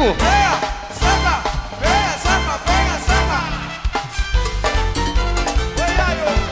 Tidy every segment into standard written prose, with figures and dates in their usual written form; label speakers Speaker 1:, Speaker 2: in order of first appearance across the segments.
Speaker 1: comigo.
Speaker 2: Venha, samba, venha, samba, venha, samba. Oi, ai, oi.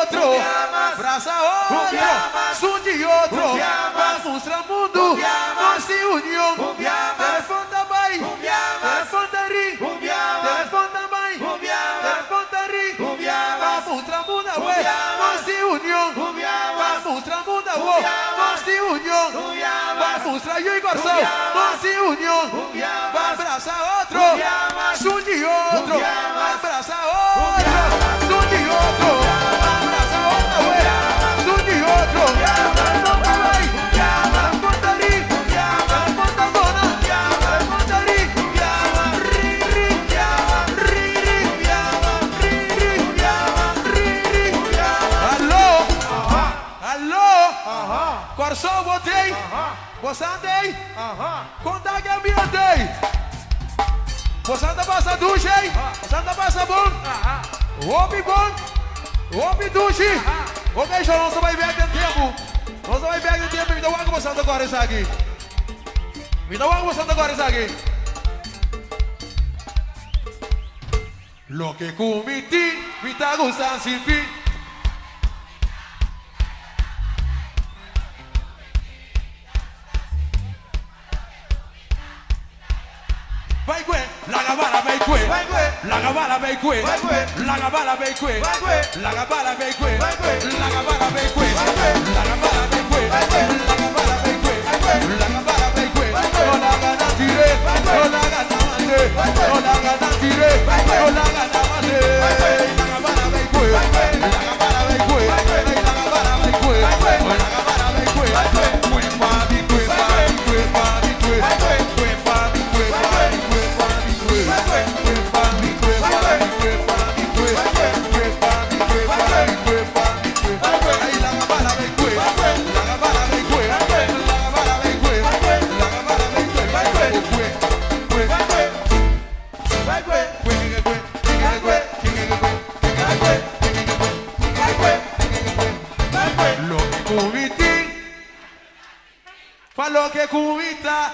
Speaker 2: outro, abraça outro, som de outro, vamos pra mundo, nós se união, telefone da Bahia, telefone da Ri, telefone da Bahia, telefone da Ri, vamos pra mundo, nós se união, vamos pra mundo, nós se união, vamos pra Rio e Corção, nós se união, abraça outro, som de outro, abraça outro, som de outro, abraça outro, som de outro, telefone da Bahia, telefone da Ri, telefone da Dona, telefone da Ri, alô, Corção, botei, você andei, conta que eu me andei, você anda passa duche, você anda passa bom, roupe bom, roupe duche, ok, João, nós vai ver aquele tempo, nós vai ver aquele tempo, me dá uma água você anda agora isso aqui, me dá uma água você anda agora isso aqui. Lo que cometi, me está gostando sin fin. Vai que, la gabala vai que, la gabala vai que, la gabala vai que, la gabala vai que, la gabala vai que, la gabala vai que, la gabala vai que, la gabala vai que, ona gana tire, ona gana mate, ona gana tire, ona gana mate, la gabala vai que, la gabala vai que, la gabala vai que, la gabala vai que, falou que comita.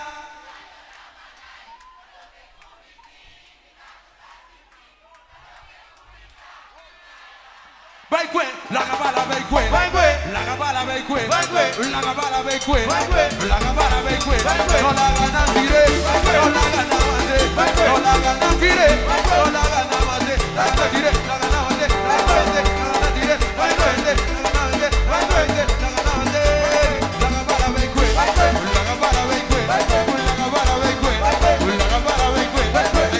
Speaker 2: Vai que, la gabala vai que, la gabala vai que, la gabala vai que, la gabala vai que, no la gana tire, no la gana mate, no la gana tire, no la gana mate, la gana tire, la gana mate, la gana tire, la gana tire, la gana mate, la gana mate, la gana mate, la gabala vai que, la gabala vai que, la gabala vai que, la gabala vai que, vai que,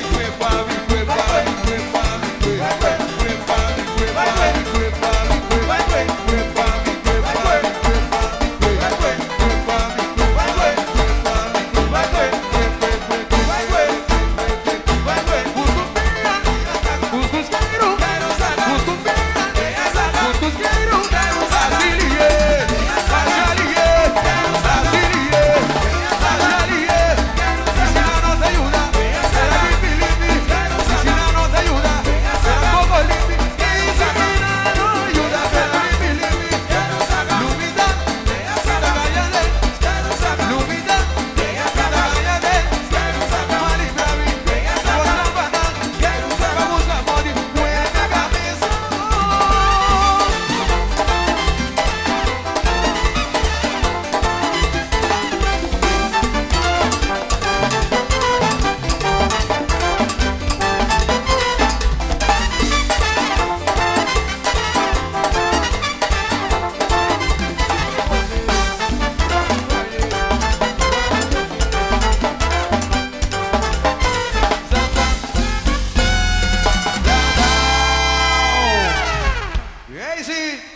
Speaker 2: Easy.